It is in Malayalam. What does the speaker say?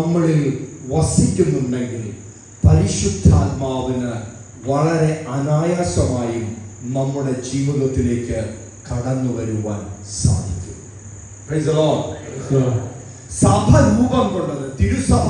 നമ്മളിൽ വസിക്കുന്നുണ്ടെങ്കിൽ പരിശുദ്ധാത്മാവിന് വളരെ അനായാസമായും നമ്മുടെ ജീവിതത്തിലേക്ക് കടന്നു വരുവാൻ സാധിക്കും. Praise the Lord. സഭ രൂപം കൊണ്ടത്, തിരുസഭ